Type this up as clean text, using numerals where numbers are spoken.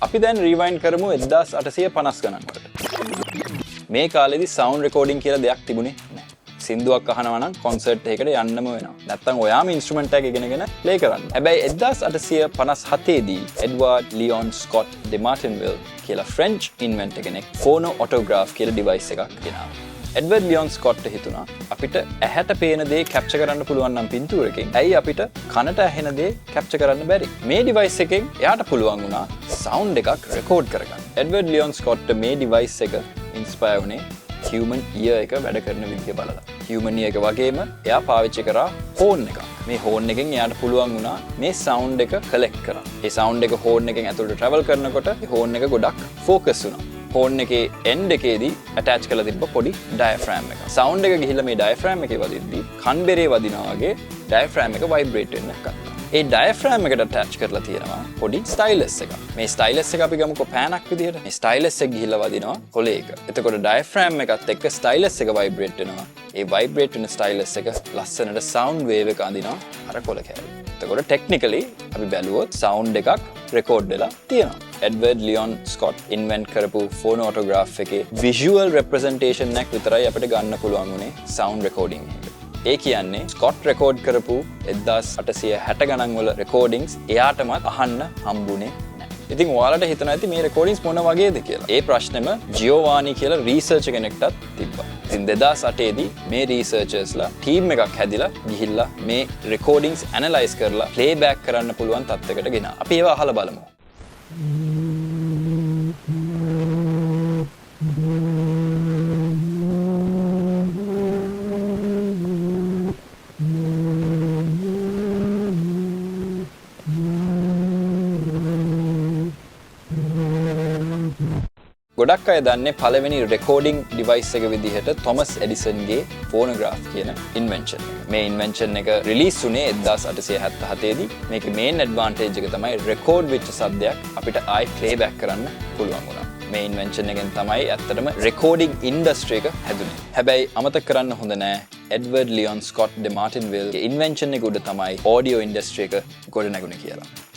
අපි දැන් රීවයින්ඩ් කරමු 1850 ගණන් වලට. මේ කාලෙදි සවුන්ඩ් රෙකෝඩින් කියලා දෙයක් තිබුණේ නැහැ. සින්දුවක් අහනවා නම් කොන්සර්ට් එකකට යන්නම වෙනවා. නැත්තම් ඔයාම ඉන්ස්ට්‍රුමන්ට් එකක් ඉගෙනගෙන ප්ලේ කරන්න. හැබැයි 1857 දී එඩ්වර්ඩ් ලියොන් ස්කොට් ඩෙ මාර්ටින්විල් කියලා ෆ්‍රෙන්ච් ඉන්වෙන්ටර් කෙනෙක් ෆෝනෝऑටෝග්‍රාෆ් කියලා ඩිවයිස් එකක් ගෙනාවා. එඩ්වර්ඩ් ලියොන් ස්කොට්ට හිතුණා අපිට ඇහැට පේන දේ කැප්චර් කරන්න පුළුවන් නම් පින්තූරකින් ඇයි අපිට කනට ඇහෙන දේ කැප්චර් කරන්න බැරි? මේ ඩිවයිස් එකෙන් එයාට පුළුවන් වුණා සවුන්ඩ් එකක් රෙකෝඩ් කරගන්න. එඩ්වර්ඩ් ලියොන් ස්කොට්ට මේ ඩිවයිස් එක ඉන්ස්පයර් වුණේ human ear එක වැඩ කරන විදිය බලලා. human ear එක වගේම එයා පාවිච්චි කරා හෝන් එකක්. මේ හෝන් එකෙන් එයාට පුළුවන් වුණා මේ සවුන්ඩ් එක කලෙක්ට් කරන්න. ඒ සවුන්ඩ් එක හෝන් එකෙන් ඇතුළට ට්‍රැවල් කරනකොට ඒ හෝන් එක ගොඩක් ෆෝකස් වුණා. හෝන් එකේ එන්ඩ් එකේදී ඇටච් කරලා තිබ්බ පොඩි ඩයෆ්‍රෑම් එකක්. සවුන්ඩ් එක ගිහිල්ලා මේ ඩයෆ්‍රෑම් එකේ වදිද්දී කන්බෙරේ වදිනා වගේ ඩයෆ්‍රෑම් එක වයිබ්‍රේට් වෙන්න ගත්තා. ඒ ඩයෆ්‍රෑම් එකට ඇටච් කරලා තියෙනවා පොඩි ස්ටයිලස් එකක්. මේ ස්ටයිලස් එක අපි ගමුකෝ පෑනක් විදියට. මේ ස්ටයිලස් එක ගිහිල්ලා වදිනවා කොලේ එක. එතකොට ඩයෆ්‍රෑම් එකත් එක්ක ස්ටයිලස් එක වයිබ්‍රේට් වෙනවා. ඒ වයිබ්‍රේට් වෙන ස්ටයිලස් එක ලස්සනට සවුන්ඩ් වේව් එක අඳිනවා අර කොල කැලේ. එතකොට ටෙක්නිකලි අපි බැලුවොත් සවුන්ඩ් එකක් රෙකෝඩ් වෙලා තියෙනවා. එඩ්වර්ඩ් ලියොන් ස්කොට් ඉන්වෙන්ට් කරපු ෆෝනෝऑටෝග්‍රාෆ් එකේ විෂුවල් රෙප්‍රසන්ටේෂන් එකක් විතරයි අපිට ගන්න පුළුවන් වුණේ සවුන්ඩ් රෙකෝඩින් එක. ඒ කියන්නේ ස්කොට් රෙකෝඩ් කරපු 1860 ගණන් වල රෙකෝඩින්ග්ස් එයාටමත් අහන්න හම්බුනේ නැහැ. ඉතින් ඔයාලට හිතන ඇති මේ රෙකෝඩින්ග්ස් මොන වගේද කියලා. ඒ ප්‍රශ්නෙම ජියෝවානි කියලා රීසර්චර් කෙනෙක්ටත් තිබ්බා. ඉතින් 2008 දී මේ රීසර්චර්ස්ලා ටීම් එකක් හැදිලා ගිහිල්ලා මේ රෙකෝඩින්ග්ස් ඇනලයිස් කරලා ප්ලේ බෑක් කරන්න පුළුවන් තත්යකට ගෙනා. අපි ඒවා අහලා බලමු. ගොඩක් අය දන්නේ පළවෙනි රෙකෝඩින් ඩිවයිස් එක විදිහට තොමස් එඩිසන්ගේ ෆෝනෝග්‍රාෆ් කියන ඉන්වෙන්ෂන් එක. මේ ඉන්වෙන්ෂන් එක රිලීස් වුණේ 1877 දී. මේකේ මේන් ඇඩ්වාන්ටේජ් එක තමයි රෙකෝඩ් වෙච්ච සද්දයක් අපිට ආයි ප්ලේ බෑක් කරන්න පුළුවන් වුණා. මේ ඉන්වෙන්ෂන් එකෙන් තමයි ඇත්තටම රෙකෝඩින් ඉන්ඩස්ට්‍රි එක හැදුනේ. හැබැයි අමතක කරන්න හොඳ නෑ එඩ්වර්ඩ් ලියොන් ස්කොට් ඩෙ මාර්ටින්විල් ගේ ඉන්වෙන්ෂන් එක උඩ තමයි ඔඩියෝ ඉන්ඩස්ට්‍රි එක ගොඩ නැගුණේ කියලා.